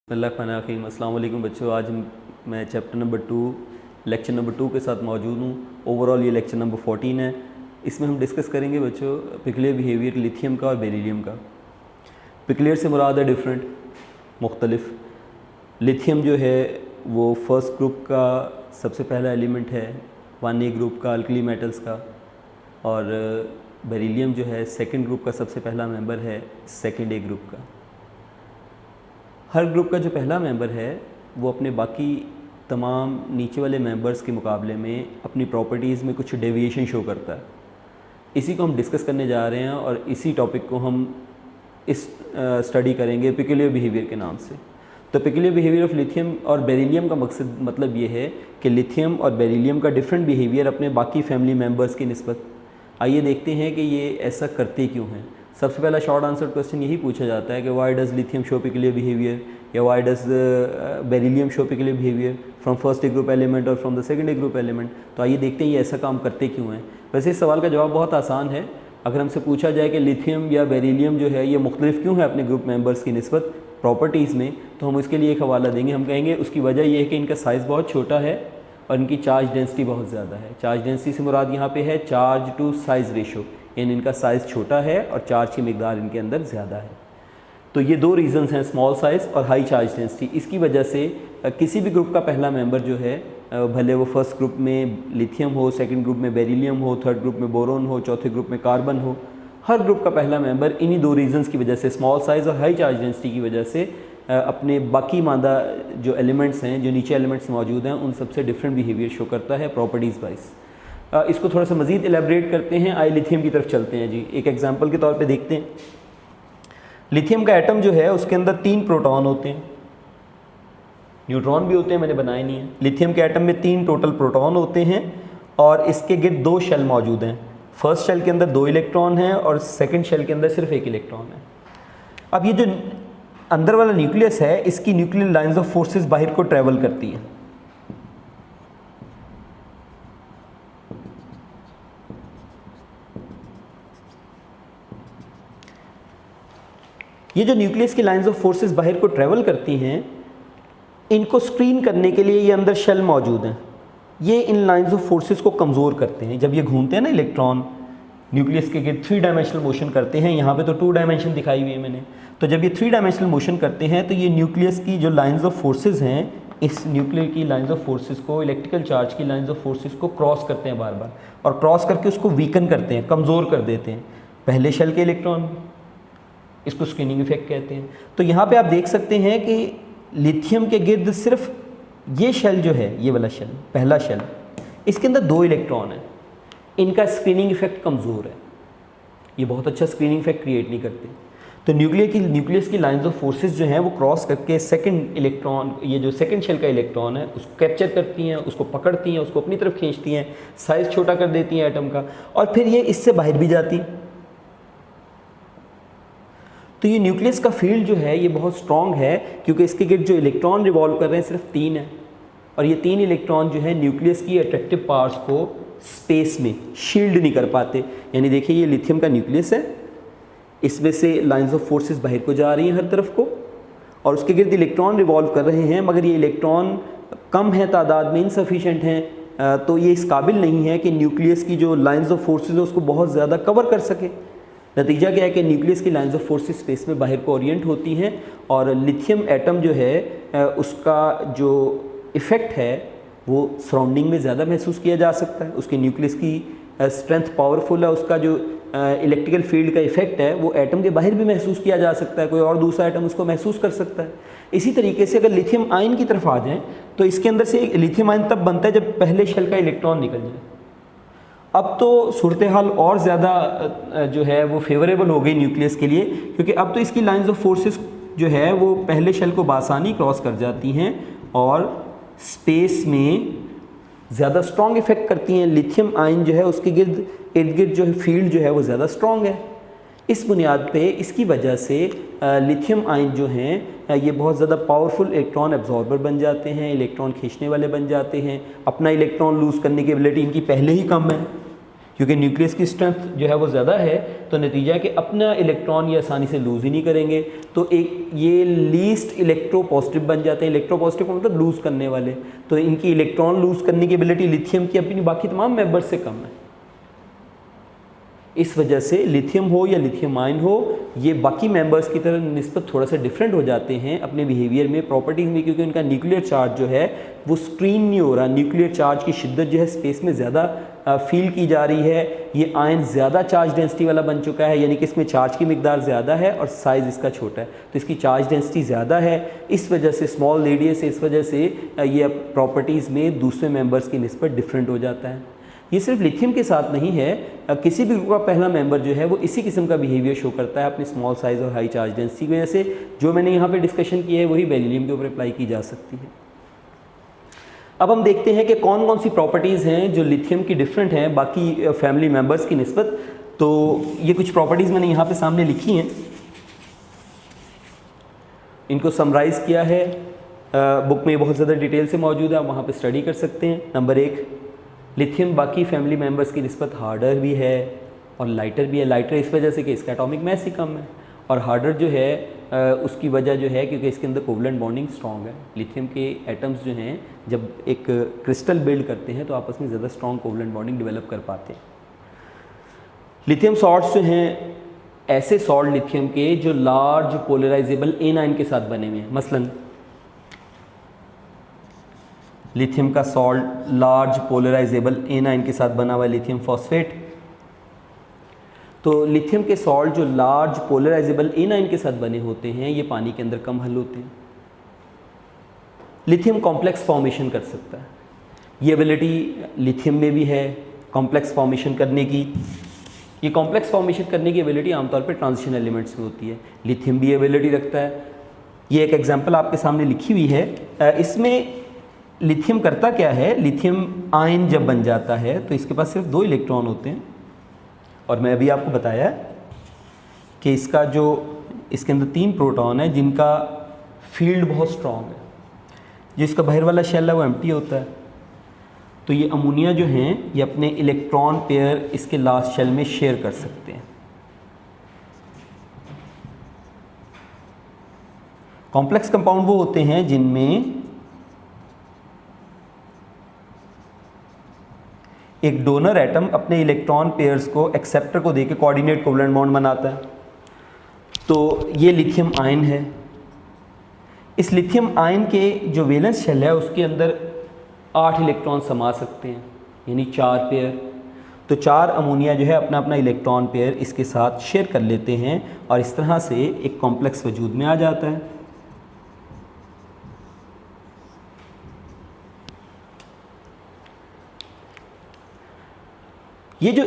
बिस्मिल्लाहिर्रहमानिर्रहीम। अस्सलाम वालेकुम बच्चों। आज मैं चैप्टर नंबर 2 लेक्चर नंबर 2 के साथ मौजूद हूँ। ओवरऑल ये लेक्चर नंबर 14 है। इसमें हम डिस्कस करेंगे बच्चों पिक्युलियर बिहेवियर लिथियम का और बेरिलियम का। पिक्युलियर से मुराद है डिफरेंट, मुख्तलिफ। लिथियम जो है वो फर्स्ट ग्रुप का सबसे पहला एलिमेंट है, 1A ग्रुप का अल्कली मेटल्स का, और बेरिलियम जो है सेकेंड ग्रुप का सबसे पहला मेंबर है, 2A ग्रुप का। हर ग्रुप का जो पहला मेंबर है वो अपने बाकी तमाम नीचे वाले मेंबर्स के मुकाबले में अपनी प्रॉपर्टीज़ में कुछ डेविएशन शो करता है। इसी को हम डिस्कस करने जा रहे हैं और इसी टॉपिक को हम इस स्टडी करेंगे पिक्युलियर बिहेवियर के नाम से। तो पिक्युलियर बिहेवियर ऑफ लिथियम और बेरिलियम का मकसद मतलब ये है कि लिथियम और बेरिलियम का डिफरेंट बिहेवियर अपने बाकी फैमिली मेम्बर्स की निस्बत। आइए देखते हैं कि ये ऐसा करते क्यों हैं। सबसे पहला शॉर्ट आंसर क्वेश्चन यही पूछा जाता है कि why does lithium show peculiar behaviour, या why does beryllium show peculiar behaviour from first a group element और from the second a group element. तो आइए देखते हैं ये ऐसा काम करते क्यों हैं। वैसे इस सवाल का जवाब बहुत आसान है। अगर हमसे पूछा जाए कि लिथियम या बेरिलियम जो है ये मुख्तलिफ क्यों है अपने ग्रुप मेंबर्स की निस्बत प्रॉपर्टीज़ में, तो हम इसके लिए एक हवाला देंगे। हम कहेंगे उसकी वजह यह है कि इनका साइज़ बहुत छोटा है और इनकी चार्ज डेंसिटी बहुत ज़्यादा है। चार्ज डेंसिटी से मुराद यहाँ पे है चार्ज टू साइज़ रेशो, यानी इनका साइज़ छोटा है और चार्ज की मिकदार इनके अंदर ज़्यादा है। तो ये दो रीज़न्स हैं, स्मॉल साइज़ और हाई चार्ज डेंसिटी। इसकी वजह से किसी भी ग्रुप का पहला मेंबर जो है, भले वो फर्स्ट ग्रुप में लिथियम हो, सेकंड ग्रुप में बेरिलियम हो, थर्ड ग्रुप में बोरोन हो, चौथे ग्रुप में कार्बन हो, हर ग्रुप का पहला मेंबर इन्हीं दो रीज़न्स की वजह से, स्मॉल साइज़ और हाई चार्ज डेंसिटी की वजह से, अपने बाकी मादा जो एलिमेंट्स हैं, जो नीचे एलिमेंट्स मौजूद हैं, उन सबसे डिफरेंट बिहेवियर शो करता है प्रॉपर्टीज़ वाइज। इसको थोड़ा सा मज़ीद एलेबरेट करते हैं। आइए लिथियम की तरफ चलते हैं जी। एक एग्जांपल के तौर पे देखते हैं। लिथियम का एटम जो है उसके अंदर 3 प्रोटॉन होते हैं, न्यूट्रॉन भी होते हैं, मैंने बनाए नहीं है। लिथियम के एटम में 3 टोटल प्रोटॉन होते हैं और इसके गिर्द 2 शेल मौजूद हैं। फर्स्ट शेल के अंदर 2 इलेक्ट्रॉन हैं और सेकेंड शेल के अंदर सिर्फ 1 इलेक्ट्रॉन है। अब ये जो अंदर वाला न्यूक्लियस है, इसकी न्यूक्लियर लाइंस ऑफ फोर्सेस बाहर को ट्रेवल करती हैं। ये जो न्यूक्लियस की लाइंस ऑफ फोर्सेस बाहर को ट्रेवल करती हैं, इनको स्क्रीन करने के लिए ये अंदर शेल मौजूद हैं। ये इन लाइंस ऑफ फोर्सेस को कमज़ोर करते हैं। जब ये घूमते हैं ना इलेक्ट्रॉन न्यूक्लियस के गिर्द 3 डायमेंशनल मोशन करते हैं, यहाँ पे तो 2 डायमेंशन दिखाई हुई है मैंने। तो जब ये 3 डायमेंशनल मोशन करते हैं तो ये न्यूक्लियस की जो लाइंस ऑफ फोर्सेस हैं, इस न्यूक्लियर की लाइंस ऑफ फोर्सेस को, इलेक्ट्रिकल चार्ज की लाइंस ऑफ फोर्सेस को क्रॉस करते हैं बार बार, और क्रॉस करके उसको वीकन करते हैं, कमज़ोर कर देते हैं पहले शेल के इलेक्ट्रॉन। इसको स्क्रीनिंग इफेक्ट कहते हैं। तो यहाँ पे आप देख सकते हैं कि लिथियम के गिर्द सिर्फ ये शेल जो है, ये वाला शेल, पहला शेल, इसके अंदर 2 इलेक्ट्रॉन है। इनका स्क्रीनिंग इफेक्ट कमज़ोर है, ये बहुत अच्छा स्क्रीनिंग इफेक्ट क्रिएट नहीं करते। तो न्यूक्लियस की लाइंस ऑफ फोर्सेस जो हैं वो क्रॉस करके सेकंड इलेक्ट्रॉन, ये जो सेकंड शेल का इलेक्ट्रॉन है, उसको कैप्चर करती हैं, उसको पकड़ती हैं, उसको अपनी तरफ खींचती हैं, साइज़ छोटा कर देती हैं एटम का, और फिर ये इससे बाहर भी जाती। तो ये न्यूक्लियस का फील्ड जो है ये बहुत स्ट्रॉन्ग है, क्योंकि इसके गिर्द जो इलेक्ट्रॉन रिवॉल्व कर रहे हैं सिर्फ 3 है, और ये 3 इलेक्ट्रॉन जो है न्यूक्लियस की अट्रैक्टिव पार्ट्स को स्पेस में शील्ड नहीं कर पाते। यानी देखिए ये लिथियम का न्यूक्लियस है, इसमें से लाइंस ऑफ फोर्सेस बाहर को जा रही हैं हर तरफ को, और उसके गिर्द इलेक्ट्रॉन रिवॉल्व कर रहे हैं, मगर ये इलेक्ट्रॉन कम है तादाद में, इनसफिशेंट हैं। तो ये इस काबिल नहीं है कि न्यूक्लियस की जो लाइंस ऑफ फोर्सेस है उसको बहुत ज़्यादा कवर कर सके। नतीजा क्या है कि न्यूक्लियस की लाइंस ऑफ फोर्सेस स्पेस में बाहर को ओरिएंट होती हैं, और लिथियम एटम जो है उसका जो इफ़ेक्ट है वो सराउंडिंग में ज़्यादा महसूस किया जा सकता है। उसके न्यूक्लियस की स्ट्रेंथ पावरफुल है, उसका जो इलेक्ट्रिकल फील्ड का इफेक्ट है वो एटम के बाहर भी महसूस किया जा सकता है, कोई और दूसरा एटम उसको महसूस कर सकता है। इसी तरीके से अगर लिथियम आयन की तरफ आ जाएँ तो इसके अंदर से लिथियम आयन तब बनता है जब पहले शेल का इलेक्ट्रॉन निकल जाए। अब तो सूरत हाल और ज़्यादा जो है वो फेवरेबल हो गई न्यूक्लियस के लिए, क्योंकि अब तो इसकी लाइंस ऑफ फोर्सेस जो है वो पहले शेल को बासानी क्रॉस कर जाती हैं और स्पेस में ज़्यादा स्ट्रॉन्ग इफेक्ट करती हैं। लिथियम आयन जो है उसके इर्द गिर्द जो है फील्ड जो है वो ज़्यादा स्ट्रॉन्ग है। इस बुनियाद पे, इसकी वजह से लिथियम आयन जो हैं ये बहुत ज़्यादा पावरफुल इलेक्ट्रॉन एब्जॉर्बर बन जाते हैं, इलेक्ट्रॉन खींचने वाले बन जाते हैं। अपना इलेक्ट्रॉन लूज़ करने की एबिलिटी इनकी पहले ही कम है, क्योंकि न्यूक्लियस की स्ट्रेंथ जो है वो ज़्यादा है, तो नतीजा है कि अपना इलेक्ट्रॉन ये आसानी से लूज़ ही नहीं करेंगे, तो एक ये लीस्ट इलेक्ट्रोपॉजिटिव बन जाते हैं। इलेक्ट्रोपॉजिटिव का मतलब लूज़ करने वाले, तो इनकी इलेक्ट्रॉन लूज़ करने की एबिलिटी लिथियम की अपनी बाकी तमाम मेंबर्स से कम है। इस वजह से लिथियम हो या लिथियम आयन हो, ये बाकी मेंबर्स की तरह निस्बत थोड़ा सा डिफरेंट हो जाते हैं अपने बिहेवियर में, प्रॉपर्टीज़ में, क्योंकि उनका न्यूक्लियर चार्ज जो है वो स्क्रीन नहीं हो रहा। न्यूक्लियर चार्ज की शिद्दत जो है स्पेस में ज़्यादा फील की जा रही है। ये आयन ज़्यादा चार्ज डेंसिटी वाला बन चुका है, यानी कि इसमें चार्ज की मिकदार ज़्यादा है और साइज़ इसका छोटा है, तो इसकी चार्ज डेंसिटी ज़्यादा है। इस वजह से स्मॉल रेडियस है, इस वजह से ये प्रॉपर्टीज़ में दूसरे मेंबर्स की निस्बत डिफरेंट हो जाता है। ये सिर्फ लिथियम के साथ नहीं है, किसी भी ग्रुप का पहला मेंबर जो है वो इसी किस्म का बिहेवियर शो करता है अपनी स्मॉल साइज़ और हाई चार्ज डेंसिटी की वजह से। जो मैंने यहाँ पे डिस्कशन की है वही बेरिलियम के ऊपर अप्लाई की जा सकती है। अब हम देखते हैं कि कौन कौन सी प्रॉपर्टीज़ हैं जो लिथियम की डिफरेंट हैं बाकी फैमिली मेंबर्स की निस्बत। तो ये कुछ प्रॉपर्टीज़ मैंने यहाँ पे सामने लिखी हैं, इनको समराइज़ किया है, बुक में बहुत ज़्यादा डिटेल से मौजूद है, आप वहाँ पे स्टडी कर सकते हैं। नंबर 1, लिथियम बाकी फैमिली मेंबर्स की निस्बत हार्डर भी है और लाइटर भी है। लाइटर इस वजह से कि इसका एटॉमिक मास ही कम है, और हार्डर जो है उसकी वजह जो है क्योंकि इसके अंदर कोवलेंट बॉन्डिंग स्ट्रॉन्ग है। लिथियम के एटम्स जो हैं जब एक क्रिस्टल बिल्ड करते हैं तो आपस में ज़्यादा स्ट्रॉन्ग कोवलेंट बॉन्डिंग डेवलप कर पाते हैं। लिथियम सॉल्ट्स जो हैं ऐसे सॉल्ट लिथियम के जो लार्ज पोलराइजेबल एनाइन के साथ बने हुए हैं। मसलन लिथियम का सॉल्ट लार्ज पोलराइजेबल एनाइन के साथ बना हुआ है, लिथियम फॉस्फेट। तो लिथियम के सॉल्ट जो लार्ज पोलराइजेबल एनाइन के साथ बने होते हैं ये पानी के अंदर कम हल होते हैं। लिथियम कॉम्प्लेक्स फॉर्मेशन कर सकता है, ये एबिलिटी लिथियम में भी है कॉम्प्लेक्स फॉर्मेशन करने की। ये कॉम्प्लेक्स फॉर्मेशन करने की एबिलिटी आमतौर पर ट्रांजिशन एलिमेंट्स में होती है, लिथियम भी एबिलिटी रखता है। ये एक एग्जांपल आपके सामने लिखी हुई है। इसमें लिथियम करता क्या है, लिथियम आयन जब बन जाता है तो इसके पास सिर्फ 2 इलेक्ट्रॉन होते हैं, और मैं अभी आपको बताया कि इसका जो इसके अंदर 3 प्रोटॉन है जिनका फील्ड बहुत स्ट्रॉन्ग है। जो इसका बाहर वाला शेल है वो एम्प्टी होता है, तो ये अमोनिया जो हैं ये अपने इलेक्ट्रॉन पेयर इसके लास्ट शेल में शेयर कर सकते हैं। कॉम्प्लेक्स कंपाउंड वो होते हैं जिनमें एक डोनर एटम अपने इलेक्ट्रॉन पेयर्स को एक्सेप्टर को देके कोऑर्डिनेट कोवलेंट बॉन्ड बनाता है, तो ये लिथियम आयन है। इस लिथियम आयन के जो वैलेंस शेल है उसके अंदर 8 इलेक्ट्रॉन समा सकते हैं, यानी 4 पेयर। तो 4 अमोनिया जो है अपना अपना इलेक्ट्रॉन पेयर इसके साथ शेयर कर लेते हैं और इस तरह से एक कॉम्प्लेक्स वजूद में आ जाता है। ये जो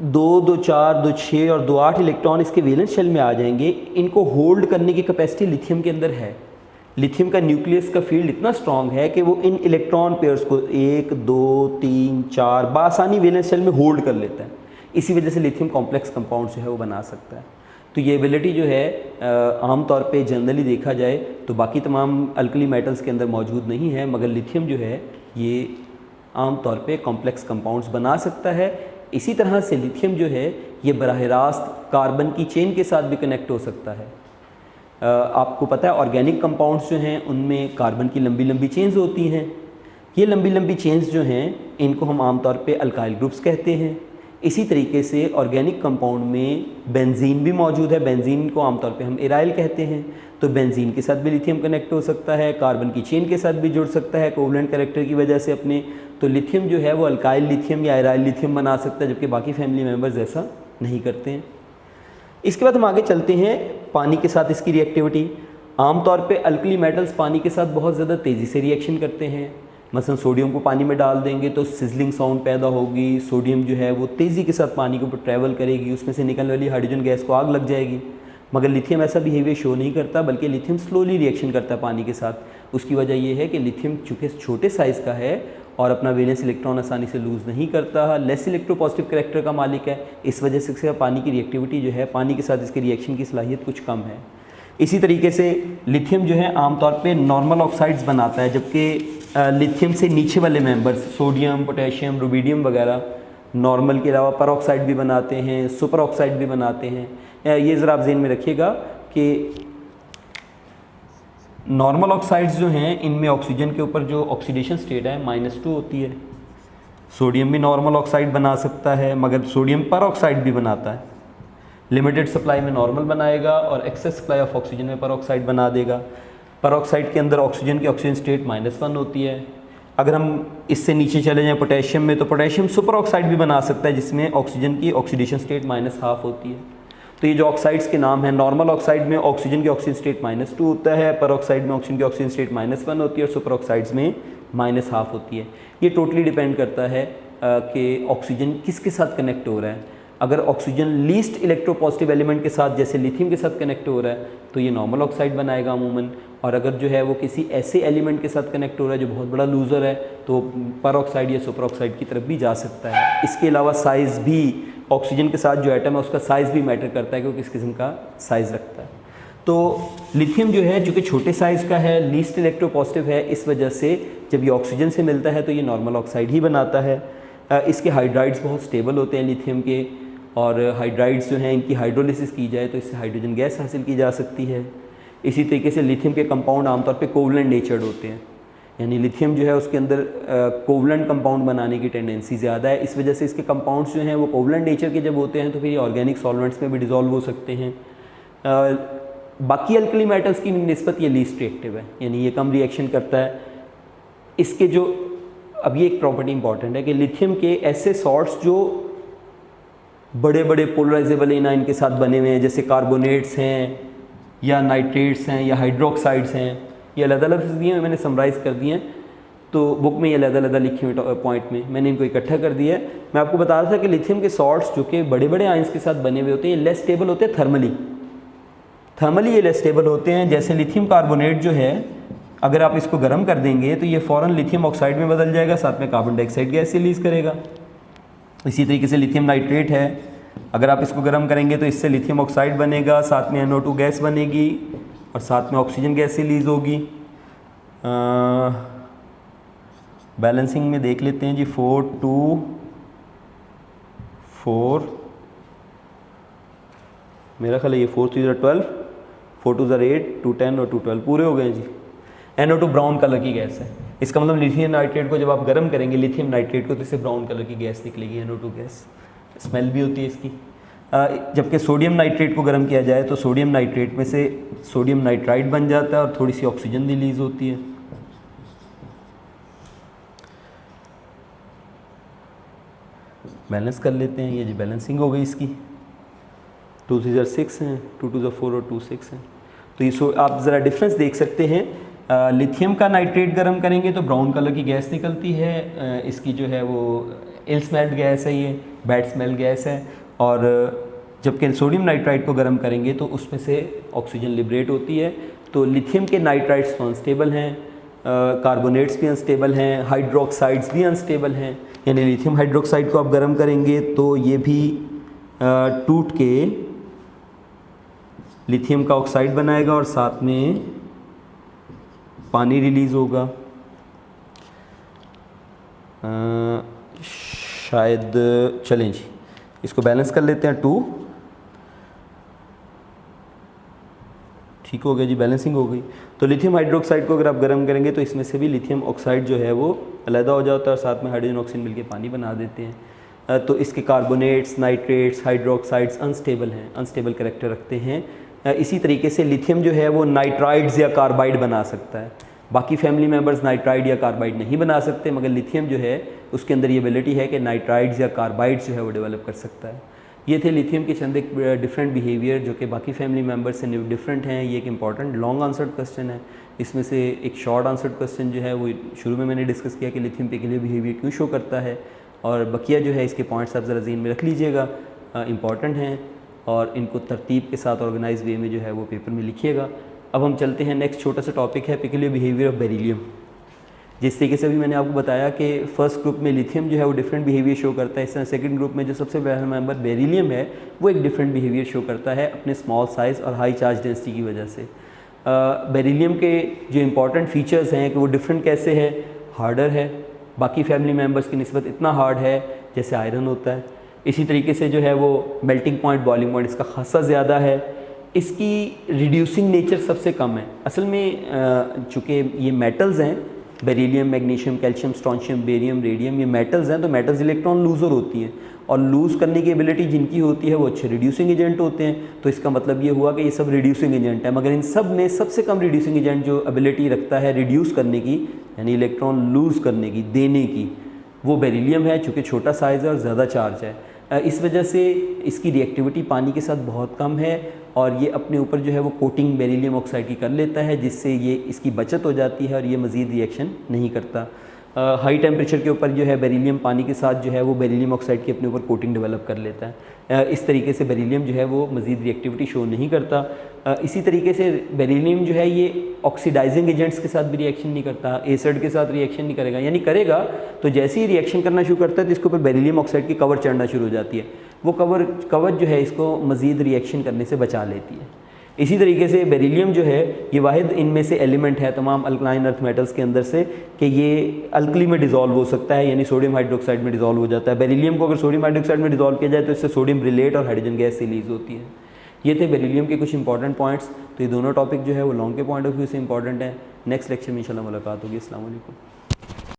2, 2, 4, 2, 6 और 2, 8 इलेक्ट्रॉन इसके वैलेंस शेल में आ जाएंगे, इनको होल्ड करने की कैपेसिटी लिथियम के अंदर है। लिथियम का न्यूक्लियस का फील्ड इतना स्ट्रांग है कि वो इन इलेक्ट्रॉन पेयर्स को 1, 2, 3, 4 बासानी वैलेंस शेल में होल्ड कर लेता है। इसी वजह से लिथियम कॉम्प्लेक्स कंपाउंड जो है वो बना सकता है। तो ये एबिलिटी जो है आमतौर पे जनरली देखा जाए तो बाकी तमाम अल्कली मेटल्स के अंदर मौजूद नहीं है, मगर लिथियम जो है ये आमतौर पे कॉम्प्लेक्स कंपाउंड्स बना सकता है। इसी तरह से लिथियम जो है ये बराह रास्त कार्बन की चेन के साथ भी कनेक्ट हो सकता है। आपको पता है ऑर्गेनिक कंपाउंड्स जो हैं उनमें कार्बन की लंबी लंबी चेन्स होती हैं। ये लंबी लंबी चेन्स जो हैं इनको हम आमतौर पे अल्काइल ग्रुप्स कहते हैं। इसी तरीके से ऑर्गेनिक कंपाउंड में बेंजीन भी मौजूद है, बेंजीन को आमतौर पे हम एराइल कहते हैं। तो बेंजीन के साथ भी लिथियम कनेक्ट हो सकता है, कार्बन की चेन के साथ भी जुड़ सकता है कोवलेंट कैरेक्टर की वजह से अपने। तो लिथियम जो है वो अल्काइल लिथियम या एराइल लिथियम बना सकता है, जबकि बाकी फैमिली मेम्बर्स ऐसा नहीं करते हैं। इसके बाद हम आगे चलते हैं पानी के साथ इसकी रिएक्टिविटी। आमतौर पे अल्कली मेटल्स पानी के साथ बहुत ज़्यादा तेज़ी से रिएक्शन करते हैं। मसलन सोडियम को पानी में डाल देंगे तो सिजलिंग साउंड पैदा होगी, सोडियम जो है वो तेज़ी के साथ पानी के ऊपर ट्रैवल करेगी, उसमें से निकलने वाली हाइड्रोजन गैस को आग लग जाएगी। मगर लिथियम ऐसा बिहेवियर शो नहीं करता, बल्कि लिथियम स्लोली रिएक्शन करता है पानी के साथ। उसकी वजह यह है कि लिथियम चूँकि छोटे साइज़ का है और अपना वैलेंस इलेक्ट्रॉन आसानी से लूज़ नहीं करता, लेस इलेक्ट्रोपॉजिटिव कैरेक्टर का मालिक है, इस वजह से इसका पानी की रिएक्टिविटी जो है, पानी के साथ इसकी रिएक्शन की सलाहियत कुछ कम है। इसी तरीके से लिथियम जो है आमतौर पे नॉर्मल ऑक्साइड्स बनाता है, जबकि लिथियम से नीचे वाले मेंबर्स सोडियम, पोटेशियम, रुबिडियम वगैरह नॉर्मल के अलावा पर ऑक्साइड भी बनाते हैं, सुपर ऑक्साइड भी बनाते हैं। ये ज़रा आप ज़हन में रखिएगा कि नॉर्मल ऑक्साइड्स जो हैं इनमें ऑक्सीजन के ऊपर जो ऑक्सीडेशन स्टेट है -2 होती है। सोडियम भी नॉर्मल ऑक्साइड बना सकता है, मगर सोडियम पर ऑक्साइड भी बनाता है। लिमिटेड सप्लाई में नॉर्मल बनाएगा और एक्सेस सप्लाई ऑफ ऑक्सीजन में पर ऑक्साइड बना देगा। पर ऑक्साइड के अंदर ऑक्सीजन की ऑक्सीजन स्टेट -1 होती है। अगर हम इससे नीचे चले जाएं पोटेशियम में, तो पोटेशियम सुपर ऑक्साइड भी बना सकता है जिसमें ऑक्सीजन की ऑक्सीडेशन स्टेट -1/2 होती है। तो ये जो ऑक्साइड्स के नाम हैं, नॉर्मल ऑक्साइड में ऑक्सीजन की ऑक्सीजन स्टेट -2 होता है, पर ऑक्साइड में ऑक्सीजन की ऑक्सीजन स्टेट -1 होती है और सुपर ऑक्साइड्स में -1/2 होती है। ये टोटली डिपेंड करता है कि ऑक्सीजन किसके साथ कनेक्ट हो रहा है। अगर ऑक्सीजन लीस्ट इलेक्ट्रोपॉजिटिव एलिमेंट के साथ जैसे लिथियम के साथ कनेक्ट हो रहा है तो ये नॉर्मल ऑक्साइड बनाएगा अमूमन, और अगर जो है वो किसी ऐसे एलिमेंट के साथ कनेक्ट हो रहा है जो बहुत बड़ा लूज़र है तो पर ऑक्साइड या सुपर ऑक्साइड की तरफ भी जा सकता है। इसके अलावा साइज़ भी, ऑक्सीजन के साथ जो एटम है उसका साइज़ भी मैटर करता है कि वो किस किस्म का साइज़ रखता है। तो लिथियम जो है, जो कि छोटे साइज़ का है, लीस्ट इलेक्ट्रोपॉजिटिव है, इस वजह से जब ये ऑक्सीजन से मिलता है तो ये नॉर्मल ऑक्साइड ही बनाता है। इसके हाइड्राइड्स बहुत स्टेबल होते हैं लिथियम के, और हाइड्राइड्स जो हैं इनकी हाइड्रोलिसिस की जाए तो इससे हाइड्रोजन गैस हासिल की जा सकती है। इसी तरीके से लिथियम के कंपाउंड आमतौर पे कोवलेंट नेचर्ड होते हैं, यानी लिथियम जो है उसके अंदर कोवलेंट कंपाउंड बनाने की टेंडेंसी ज़्यादा है। इस वजह से इसके कंपाउंड्स जो हैं वो कोवलेंट नेचर के जब होते हैं तो फिर ये ऑर्गेनिक सॉल्वेंट्स में भी डिज़ोल्व हो सकते हैं। बाकी अल्कली मेटल्स की निस्बत ये लीस्ट रिएक्टिव है, यानी ये कम रिएक्शन करता है। इसके जो अब ये एक प्रॉपर्टी इंपॉर्टेंट है कि लिथियम के ऐसे सॉल्ट्स जो बड़े बड़े पोलराइजेबल एनाइन के साथ बने हुए हैं, जैसे कार्बोनेट्स हैं या नाइट्रेट्स हैं या हाइड्रोक्साइड्स हैं, ये अलग अलग दिए हैं, मैंने समराइज़ कर दिए हैं। तो बुक में ये अलग अलग लिखे हुए पॉइंट में मैंने इनको इकट्ठा कर दिया है। मैं आपको बता रहा था कि लिथियम के सॉल्ट्स जो कि बड़े बड़े आयंस के साथ बने हुए होते हैं, ये लेस स्टेबल होते हैं थर्मली ये लेस स्टेबल होते हैं। जैसे लिथियम कार्बोनेट जो है, अगर आप इसको गर्म कर देंगे तो ये फ़ौरन लिथियम ऑक्साइड में बदल जाएगा, साथ में कार्बन डाइऑक्साइड गैस रिलीज़ करेगा। इसी तरीके से लिथियम नाइट्रेट है, अगर आप इसको गर्म करेंगे तो इससे लिथियम ऑक्साइड बनेगा, साथ में NO2 गैस बनेगी और साथ में ऑक्सीजन गैस रिलीज़ होगी। बैलेंसिंग में देख लेते हैं जी, 4 2 4, मेरा ख्याल है ये 4 3 12, 4 2 8, 2 10 और 2 12 पूरे हो गए जी। NO2 ब्राउन कलर की गैस है, इसका मतलब लिथियम नाइट्रेट को जब आप गर्म करेंगे लिथियम नाइट्रेट को तो इससे ब्राउन कलर की गैस निकलेगी, NO2 गैस। स्मेल भी होती है इसकी। जबकि सोडियम नाइट्रेट को गर्म किया जाए तो सोडियम नाइट्रेट में से सोडियम नाइट्राइड बन जाता है और थोड़ी सी ऑक्सीजन रिलीज़ होती है। बैलेंस कर लेते हैं, ये जी बैलेंसिंग हो गई इसकी। 2 3 6 हैं, 2 2 4 और 2 6 हैं। तो ये आप ज़रा डिफरेंस देख सकते हैं। लिथियम का नाइट्रेट गर्म करेंगे तो ब्राउन कलर की गैस निकलती है, इसकी जो है वो इल स्मेल्ड गैस है, ये बैड स्मेल गैस है। और जबकि सोडियम नाइट्राइड को गर्म करेंगे तो उसमें से ऑक्सीजन लिबरेट होती है। तो लिथियम के नाइट्राइड्स तो अनस्टेबल हैं, कार्बोनेट्स भी अनस्टेबल हैं, हाइड्रोक्साइड्स भी अनस्टेबल हैं। यानी लिथियम हाइड्रोक्साइड को आप गर्म करेंगे तो ये भी टूट के लिथियम का ऑक्साइड बनाएगा और साथ में पानी रिलीज़ होगा। शायद चलें जी, इसको बैलेंस कर लेते हैं। 2 ठीक हो गया जी, बैलेंसिंग हो गई। तो लिथियम हाइड्रोक्साइड को अगर आप गर्म करेंगे तो इसमें से भी लिथियम ऑक्साइड जो है वो अलग हो जाता है और साथ में हाइड्रोजन ऑक्सीजन मिलकर पानी बना देते हैं। तो इसके कार्बोनेट्स, नाइट्रेट्स, हाइड्रोक्साइड्स अनस्टेबल हैं, अनस्टेबल करैक्टर रखते हैं। इसी तरीके से लिथियम जो है वो नाइट्राइड्स या कार्बाइड बना सकता है। बाकी फैमिली मेंबर्स नाइट्राइड या कार्बाइड नहीं बना सकते, मगर लिथियम जो है उसके अंदर ये एबिलिटी है कि नाइट्राइड्स या कार्बाइड्स जो है वो डेवलप कर सकता है। ये थे लिथियम के चंद एक डिफरेंट बिहेवियर जो कि बाकी फैमिली मेंबर्स से डिफरेंट हैं। ये एक इंपॉर्टेंट लॉन्ग आंसर्ड क्वेश्चन है। इसमें से एक शॉर्ट आंसर्ड क्वेश्चन जो है वो शुरू में मैंने डिस्कस किया कि लिथियम पिघले बिहेवियर क्यों शो करता है, और बकिया जो है इसके पॉइंट्स आप ज़रा ज़हन में रख लीजिएगा, इंपॉर्टेंट हैं और इनको तरतीब के साथ ऑर्गेनाइज वे में जो है वो पेपर में लिखिएगा। अब हम चलते हैं नेक्स्ट छोटा सा टॉपिक है पिक्यूलियर बिहेवियर ऑफ बेरिलियम। जिस तरीके से अभी मैंने आपको बताया कि फर्स्ट ग्रुप में लिथियम जो है वो डिफरेंट बिहेवियर शो करता है, इस तरह सेकंड ग्रुप में जो सबसे पहला मेंबर बेरिलियम है वो एक डिफरेंट बिहेवियर शो करता है अपने स्मॉल साइज़ और हाई चार्ज डेंसिटी की वजह से। बेरिलियम के जो इंपॉर्टेंट फीचर्स हैं कि वो डिफरेंट कैसे है, हार्डर है, बाकी फैमिली मेम्बर्स की निस्बत इतना हार्ड है जैसे आयरन होता है। इसी तरीके से जो है वो मेल्टिंग पॉइंट, बॉइलिंग पॉइंट इसका खासा ज़्यादा है। इसकी रिड्यूसिंग नेचर सबसे कम है। असल में चूँकि ये मेटल्स हैं, beryllium, magnesium, calcium, strontium, barium, radium, ये मेटल्स हैं, तो मेटल्स इलेक्ट्रॉन लूज़र होती हैं और लूज़ करने की एबिलिटी जिनकी होती है वो अच्छे रिड्यूसिंग एजेंट होते हैं। तो इसका मतलब ये हुआ कि ये सब रिड्यूसिंग एजेंट है, मगर इन सब में सबसे कम रिड्यूसिंग एजेंट जो एबिलिटी रखता है रिड्यूस करने की, यानी इलेक्ट्रॉन लूज़ करने की, देने की, वो बेरिलियम है, चूँकि छोटा साइज़ है और ज़्यादा चार्ज है। इस वजह से इसकी रिएक्टिविटी पानी के साथ बहुत कम है और ये अपने ऊपर जो है वो कोटिंग बेरिलियम ऑक्साइड की कर लेता है, जिससे ये इसकी बचत हो जाती है और ये मज़ीद रिएक्शन नहीं करता। हाई टेम्परेचर के ऊपर जो है बेरिलियम पानी के साथ जो है वो बेरिलियम ऑक्साइड की अपने ऊपर कोटिंग डेवलप कर लेता है। इस तरीके से बेरिलियम जो है वो मज़ीद रिएक्टिविटी शो नहीं करता। इसी तरीके से बेरिलियम जो है ये ऑक्सीडाइजिंग एजेंट्स के साथ भी रिएक्शन नहीं करता, एसिड के साथ रिएक्शन नहीं करेगा, यानी करेगा तो जैसे ही रिएक्शन करना शुरू करता है तो इसके ऊपर बेरिलियम ऑक्साइड की कवर चढ़ना शुरू हो जाती है। वो कवर जो है इसको मज़ीद रिएक्शन करने से बचा लेती है। इसी तरीके से बेरिलियम जो है ये वाहिद इनमें से एलिमेंट है तमाम अल्कलाइन अर्थ मेटल्स के अंदर से कि ये अल्कली में डिज़ोल्व हो सकता है, यानी सोडियम हाइड्रोक्साइड में डिज़ोल्व हो जाता है। बेरिलियम को अगर सोडियम हाइड्रोक्साइड में डिज़ोल्व किया जाए तो इससे सोडियम रिलेट और हाइड्रोजन गैस रिलीज़ होती है। ये थे बेरिलियम के कुछ इंपॉर्टेंट पॉइंट्स। तो ये दोनों टॉपिक जो है वो लॉन्ग के पॉइंट ऑफ व्यू से इंपॉर्टेंट है। नेक्स्ट लेक्चर में इंशाल्लाह मुलाकात होगी। अस्सलाम वालेकुम।